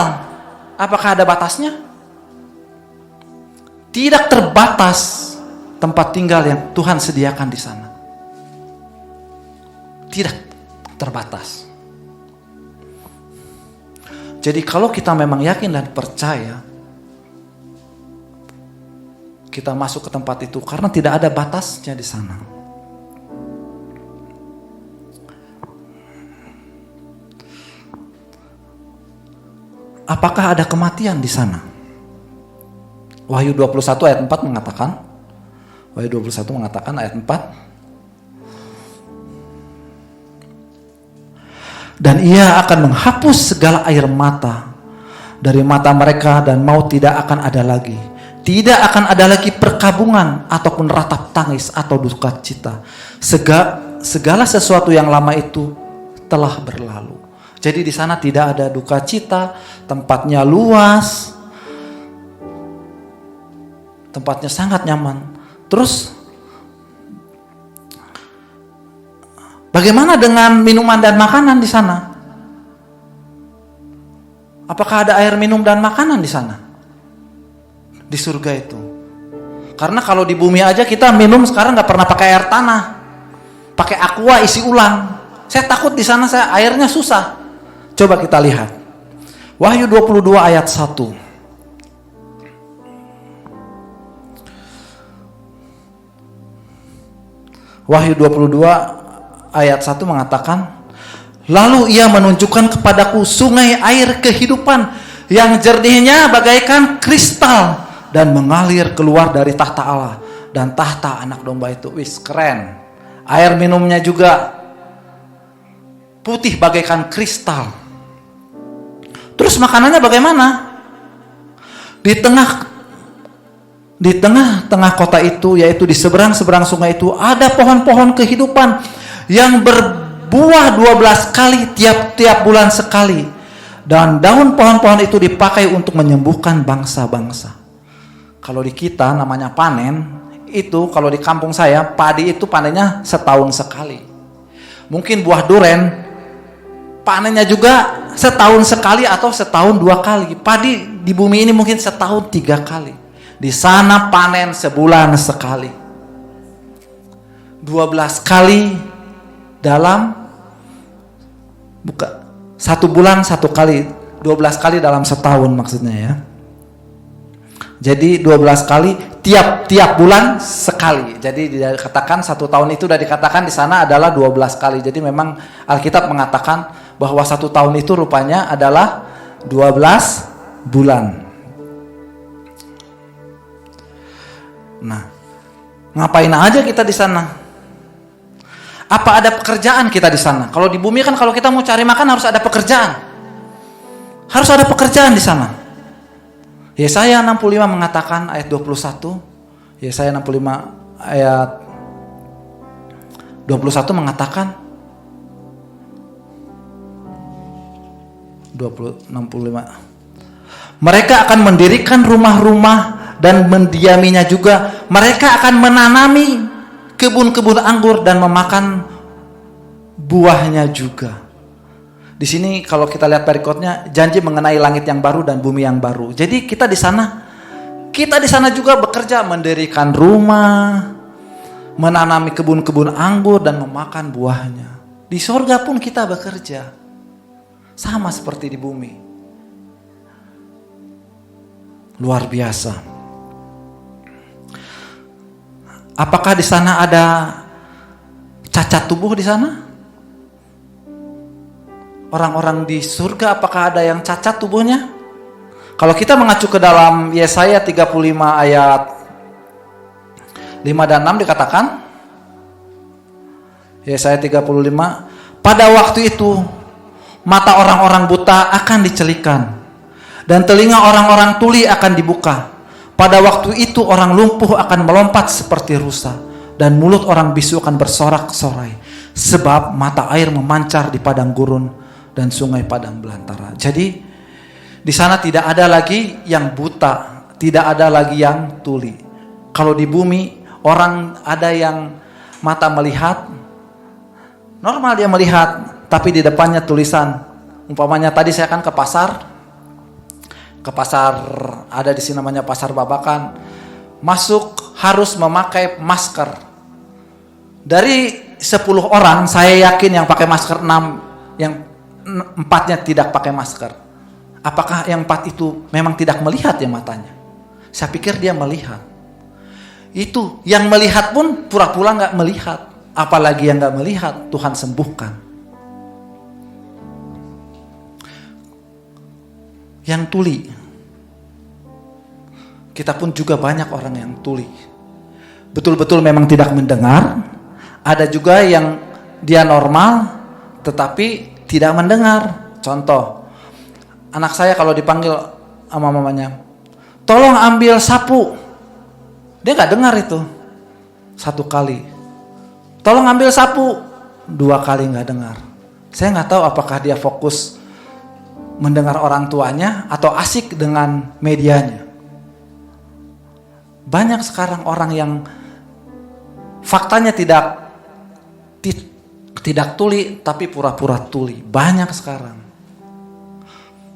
Apakah ada batasnya? Tidak terbatas tempat tinggal yang Tuhan sediakan di sana. Tidak terbatas. Jadi kalau kita memang yakin dan percaya, kita masuk ke tempat itu karena tidak ada batasnya di sana. Apakah ada kematian di sana? Wahyu 21 ayat 4 mengatakan, Wahyu 21 mengatakan ayat 4, dan ia akan menghapus segala air mata dari mata mereka, dan maut tidak akan ada lagi. Tidak akan ada lagi perkabungan ataupun ratap tangis atau duka cita. Segala sesuatu yang lama itu telah berlalu. Jadi di sana tidak ada duka cita, tempatnya luas, tempatnya sangat nyaman. Terus bagaimana dengan minuman dan makanan di sana? Apakah ada air minum dan makanan di sana? Di surga itu. Karena kalau di bumi aja kita minum sekarang nggak pernah pakai air tanah, pakai aqua isi ulang. Saya takut di sana airnya susah. Coba kita lihat. Wahyu 22 ayat 1. Wahyu 22 ayat 1 mengatakan, lalu ia menunjukkan kepadaku sungai air kehidupan yang jernihnya bagaikan kristal dan mengalir keluar dari tahta Allah dan tahta anak domba itu. Wis, keren. Air minumnya juga putih bagaikan kristal. Terus makanannya bagaimana? Di tengah-tengah kota itu, yaitu di seberang-seberang sungai itu, ada pohon-pohon kehidupan yang berbuah 12 kali tiap-tiap bulan sekali. Dan daun pohon-pohon itu dipakai untuk menyembuhkan bangsa-bangsa. Kalau di kita namanya panen, itu kalau di kampung saya, padi itu panennya setahun sekali. Mungkin buah duren, panennya juga setahun sekali atau setahun 2 kali. Padi di bumi ini mungkin setahun 3 kali. Di sana panen sebulan sekali. 12 kali dalam 1 bulan 1 kali. 12 kali dalam setahun maksudnya ya. Jadi 12 kali tiap bulan sekali. Jadi dikatakan 1 tahun itu sudah dikatakan di sana adalah 12 kali. Jadi memang Alkitab mengatakan bahwa 1 tahun itu rupanya adalah 12 bulan. Nah, ngapain aja kita di sana? Apa ada pekerjaan kita di sana? Kalau di bumi kan kalau kita mau cari makan harus ada pekerjaan. Harus ada pekerjaan di sana. Yesaya 65 mengatakan ayat 21. Yesaya 65 ayat 21 mengatakan 65. Mereka akan mendirikan rumah-rumah dan mendiaminya juga. Mereka akan menanami kebun-kebun anggur dan memakan buahnya juga. Di sini kalau kita lihat perikotnya, janji mengenai langit yang baru dan bumi yang baru. Jadi kita di sana juga bekerja, mendirikan rumah, menanami kebun-kebun anggur dan memakan buahnya. Di sorga pun kita bekerja. Sama seperti di bumi. Luar biasa. Apakah di sana ada cacat tubuh di sana? Orang-orang di surga apakah ada yang cacat tubuhnya? Kalau kita mengacu ke dalam Yesaya 35 ayat 5 dan 6 dikatakan, Yesaya 35, pada waktu itu mata orang-orang buta akan dicelikan dan telinga orang-orang tuli akan dibuka. Pada waktu itu orang lumpuh akan melompat seperti rusa dan mulut orang bisu akan bersorak-sorai, sebab mata air memancar di padang gurun dan sungai padang belantara. Jadi di sana tidak ada lagi yang buta, tidak ada lagi yang tuli. Kalau di bumi orang ada yang mata melihat, normal dia melihat, tapi di depannya tulisan. Umpamanya tadi saya kan ke pasar ada di sini namanya Pasar Babakan. Masuk harus memakai masker. Dari 10 orang saya yakin yang pakai masker 6, yang 4-nya tidak pakai masker. Apakah yang 4 itu memang tidak melihat ya matanya? Saya pikir dia melihat. Itu yang melihat pun pura-pura nggak melihat. Apalagi yang nggak melihat, Tuhan sembuhkan. Yang tuli, kita pun juga banyak orang yang tuli. Betul-betul memang tidak mendengar. Ada juga yang dia normal, tetapi tidak mendengar. Contoh, anak saya kalau dipanggil sama mamanya, tolong ambil sapu, dia nggak dengar itu. 1 kali. Tolong ambil sapu, 2 kali nggak dengar. Saya nggak tahu apakah dia fokus mendengar orang tuanya atau asik dengan medianya. Banyak sekarang orang yang faktanya tidak tuli tapi pura-pura tuli. Banyak sekarang.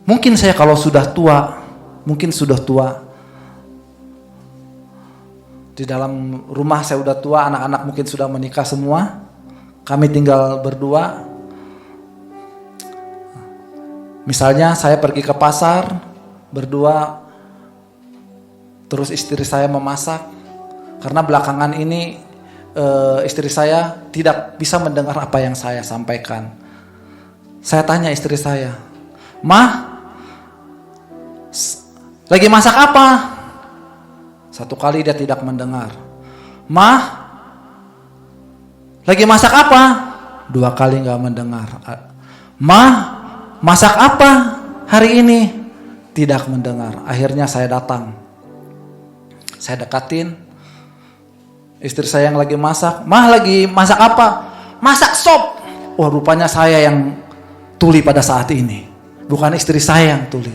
Mungkin saya kalau sudah tua, di dalam rumah saya udah tua, anak-anak mungkin sudah menikah semua. Kami tinggal berdua. Misalnya saya pergi ke pasar berdua, terus istri saya memasak. Karena belakangan ini istri saya tidak bisa mendengar apa yang saya sampaikan. Saya tanya istri saya, "Mah, lagi masak apa?" 1 kali dia tidak mendengar. "Mah, lagi masak apa?" 2 kali nggak mendengar. "Mah, masak apa hari ini?" Tidak mendengar. Akhirnya saya datang. Saya dekatin. Istri saya yang lagi masak. "Mah, lagi masak apa?" "Masak sop." Wah, rupanya saya yang tuli pada saat ini. Bukan istri saya yang tuli.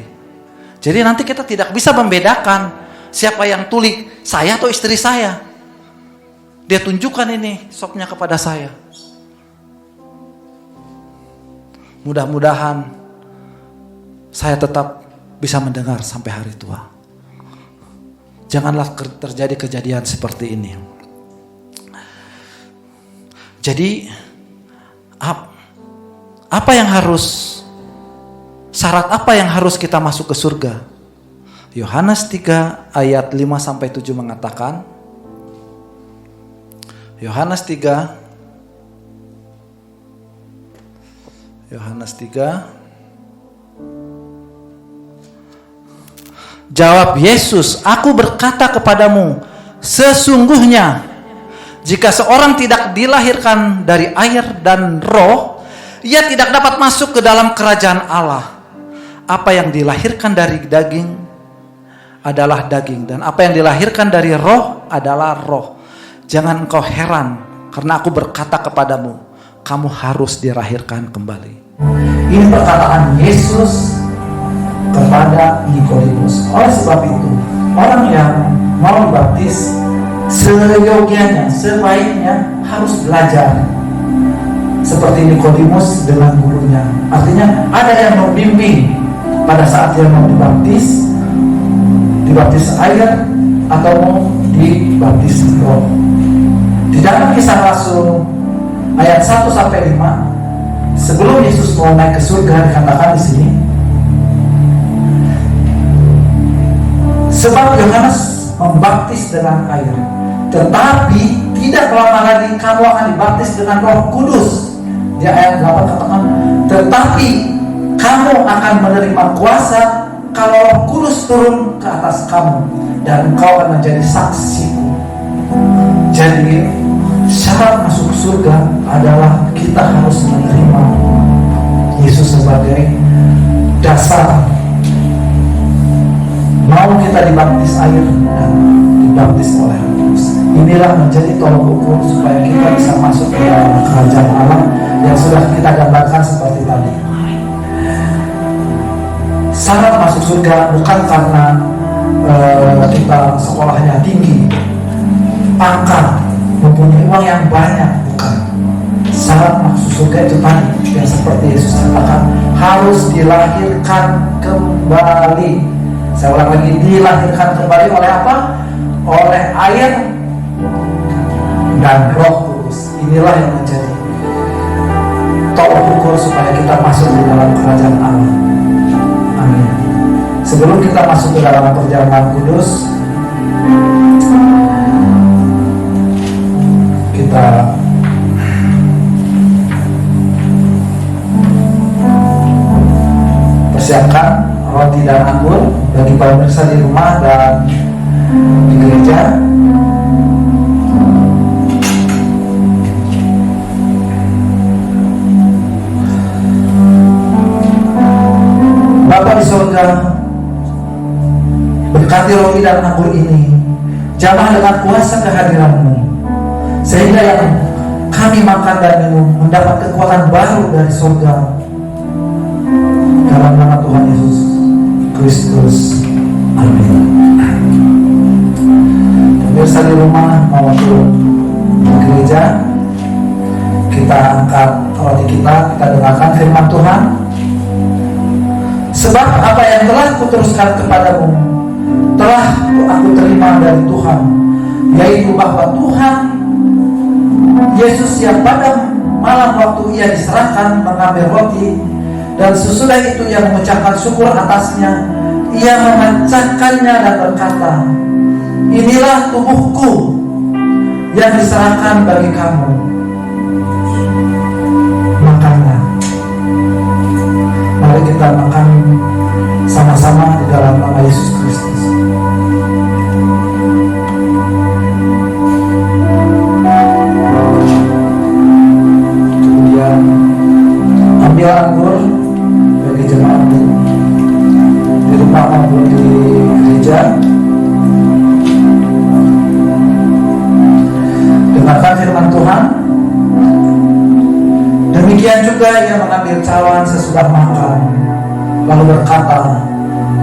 Jadi nanti kita tidak bisa membedakan siapa yang tuli, saya atau istri saya. Dia tunjukkan ini sopnya kepada saya. Mudah-mudahan saya tetap bisa mendengar sampai hari tua. Janganlah terjadi kejadian seperti ini. Jadi syarat apa yang harus kita masuk ke surga? Yohanes 3 ayat 5-7 mengatakan, Yohanes 3 jawab Yesus, "Aku berkata kepadamu, sesungguhnya jika seorang tidak dilahirkan dari air dan roh, ia tidak dapat masuk ke dalam kerajaan Allah. Apa yang dilahirkan dari daging adalah daging, dan apa yang dilahirkan dari roh adalah roh. Jangan engkau heran, karena aku berkata kepadamu, kamu harus dilahirkan kembali." Ini perkataan Yesus kepada Nikodemus. Oleh sebab itu, orang yang mau dibaptis seyogianya, sebaiknya harus belajar seperti Nikodemus dengan gurunya. Artinya ada yang membimbing pada saat dia mau dibaptis air atau mau dibaptis roh. Di dalam Kisah Rasul ayat 1-5 sebelum Yesus mau naik ke surga dikatakan di sini, sebab Yohanes membaptis dengan air, tetapi tidak lama lagi kamu akan dibaptis dengan Roh Kudus. Di ayat 8 katakan, tetapi kamu akan menerima kuasa kalau Roh Kudus turun ke atas kamu, dan engkau akan menjadi saksiku. Jadi syarat masuk surga adalah kita harus menerima Yesus sebagai dasar. Mau kita dibaptis air dan dibaptis oleh Roh Kudus. Inilah menjadi tolok ukur supaya kita bisa masuk ke dalam kerajaan Allah yang sudah kita gambarkan seperti tadi. Syarat masuk surga bukan karena kita sekolahnya tinggi, pangkat, mempunyai uang yang banyak, bukan. Syarat masuk surga itu tadi yang seperti Yesus katakan, harus dilahirkan kembali. Saya ulang lagi, dilahirkan kembali oleh apa? Oleh air dan Roh Kudus. Inilah yang menjadi tolok ukur supaya kita masuk di dalam kerajaan Allah. Amin. Sebelum kita masuk ke dalam perjalanan kudus, kita persiapkan roti dan anggur bagi pemirsa di rumah dan di gereja. Bapa di surga, berkati roti dan anggur ini, jamah dengan kuasa kehadiran-Mu, sehingga yang kami makan dan minum mendapat kekuatan baru dari surga. Dalam nama Tuhan Yesus Kristus, amin. Pemirsa di rumah maupun di gereja, kita angkat roti kita dengarkan firman Tuhan. Sebab apa yang telah kuteruskan kepadamu telah aku terima dari Tuhan, yaitu bahwa Tuhan Yesus yang pada malam waktu ia diserahkan mengambil roti, dan sesudah itu ia mengucapkan syukur atasnya, ia memecahkannya dan berkata, inilah tubuhku yang diserahkan bagi kamu, makanlah. Mari kita makan sama-sama di dalam nama Yesus Kristus. Kemudian ambil anggur bagi jemaat di rumah maupun di gereja. Dengarkan firman Tuhan. Demikian juga ia mengambil cawan sesudah makan, lalu berkata,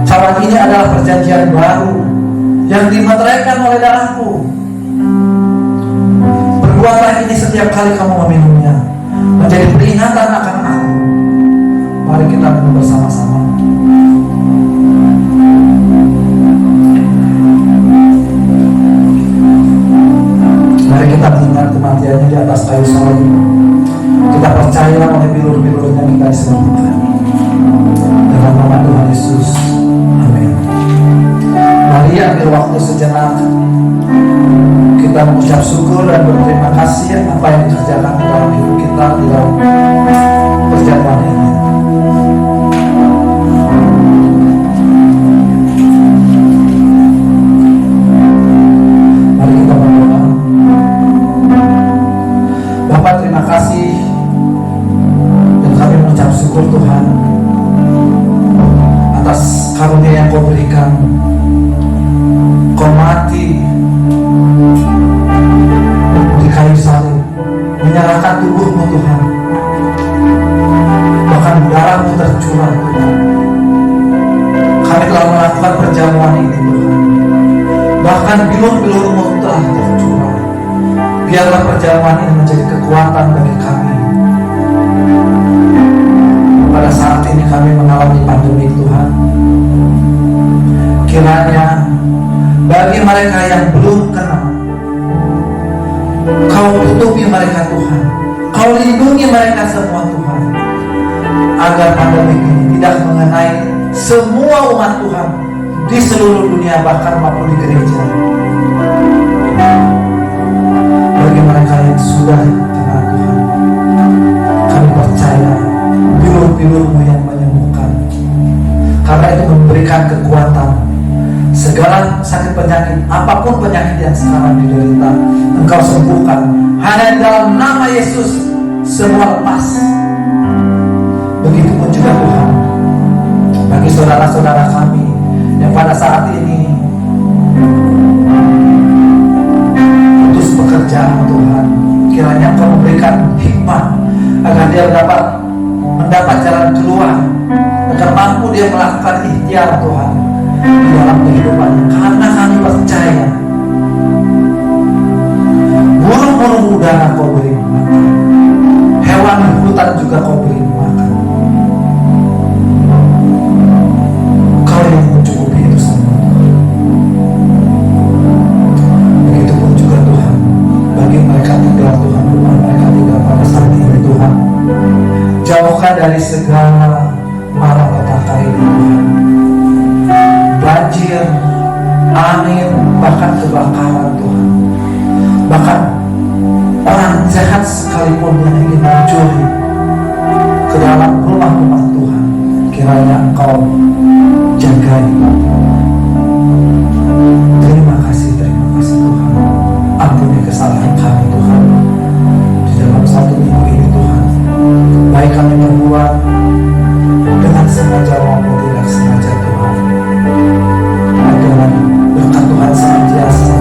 cawan ini adalah perjanjian baru yang dimeteraikan oleh darahku. Perbuatlah ini setiap kali kamu meminumnya, menjadi peringatan akan aku. Mari kita minum bersama-sama. Mari kita mengingat kematiannya di atas kayu salib. Kita percaya oleh bilur-bilurnya kita disembuhkan. Dalam nama Tuhan Yesus, amin. Mari ambil waktu sejenak, kita mengucap syukur dan berterima kasih apa yang dikerjakan dalam hidup kita di dalam perjamuan ini. Mari kita berdoa. Bapa, terima kasih. Kami mengucap syukur Tuhan atas karunia yang Kau berikan. Kau mati di kayu salib, menyerahkan tubuh-Mu Tuhan, bahkan darah-Mu tercurah Tuhan. Kami telah melakukan perjamuan ini Tuhan, bahkan bilur-bilur-Mu telah tercurah. Biarlah perjamuan ini menjadi kekuatan bagi kami. Pada saat ini kami mengalami pandemi Tuhan, kiranya bagi mereka yang belum kenal, Kau tutupi mereka Tuhan, Kau lindungi mereka semua Tuhan. agar pandemi ini tidak mengenai semua umat Tuhan di seluruh dunia, bahkan maupun di gereja. Bagi mereka yang sudah kenal Tuhan, kami percaya bilur-bilur-Mu yang menyembuhkan, karena itu memberikan kekuatan. Segala sakit penyakit, apapun penyakit yang sekarang diderita, Engkau sembuhkan. Hanya di dalam nama Yesus semua lepas. Begitupun juga Tuhan bagi saudara-saudara kami yang pada saat ini putus pekerjaan, Tuhan, kiranya Engkau memberikan hikmah agar dia dapat mendapat jalan keluar, agar mampu dia melakukan ikhtiar, Tuhan, di dalam kehidupannya. Karena kami percaya burung-burung udara Kau beri makan, hewan hutan juga Kau beri makan. Kau yang mencukupi itu semua. Begitupun juga Tuhan bagi mereka tinggal, Tuhan, rumah mereka tinggal pada saat ini, Tuhan, jauhkan dari segala malapetaka ini, Tuhan. Banjir, angin, bahkan kebakaran, Tuhan. Bahkan orang jahat sekalipun yang ingin mencuri ke dalam rumah-rumah Tuhan, kiranya Engkau jagai. Terima kasih Tuhan. Ampuni kesalahan kami, Tuhan, di dalam satu minggu ini, Tuhan. Baik kami berbuat dengan sengaja maupun tidak sengaja, Tuhan. Agar berkat Tuhan senantiasa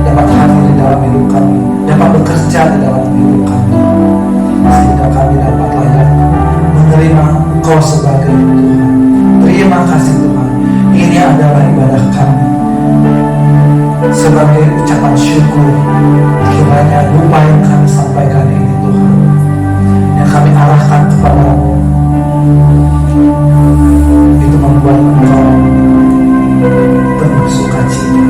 dapat hadir di dalam hidup kami, dapat bekerja di dalam hidup kami, sehingga kami dapat layak menerima Engkau sebagai Tuhan. Terima kasih Tuhan. Ini adalah ibadah kami sebagai ucapan syukur. Kiranya doa yang kami sampaikan ini, Tuhan, yang kami arahkan kepada-Mu, itu membuat Engkau penuh sukacita,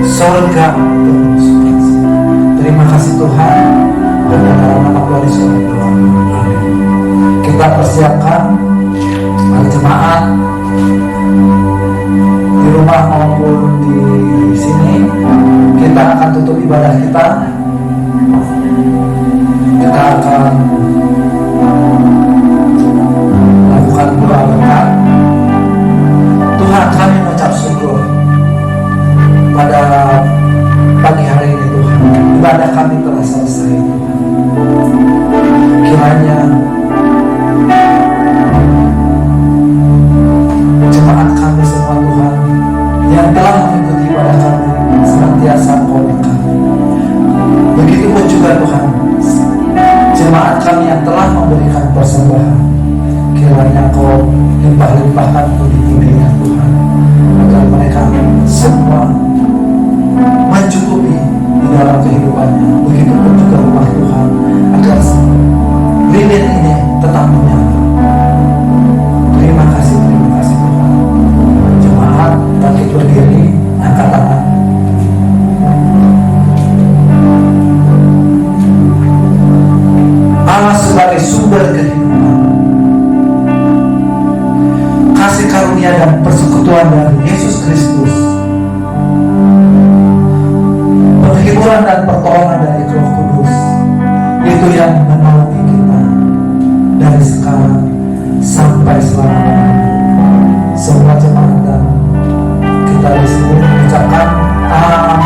surga penuh sukacita. Terima kasih Tuhan. Dan dalam nama Tuhan Yesus kami berdoa. Amin. Kita persiapkan para jemaat di rumah maupun di sini. Kita akan tutup ibadah kita. Kita akan lakukan doa berkat. Tuhan, kami mengucap syukur pada pagi hari ini, Tuhan. Ibadah kami telah selesai, Tuhan. Kiranya jemaat kami semua, Tuhan, yang telah mengikuti ibadah kami senantiasa Kau berkati. Begitupun juga Tuhan, jemaat kami yang telah memberikan persembahan, kiranya Kau limpah-limpahkan pundi-pundinya, Tuhan, agar mereka semua mencukupi di dalam kehidupannya. Begitupun juga rumah Tuhan, agar lilin ini tetap menyala. Terima kasih Tuhan. Jemaat bangkit berdiri, angkat tangan. Allah sebagai sumber kehidupan, kasih karunia dan persekutuan dari Yesus Kristus, penghiburan dan pertolongan dari Roh Kudus, itu yang menolongi kita dari sekarang sampai selama-lamanya. Semua jemaat dan kita di sini mengucapkan amin.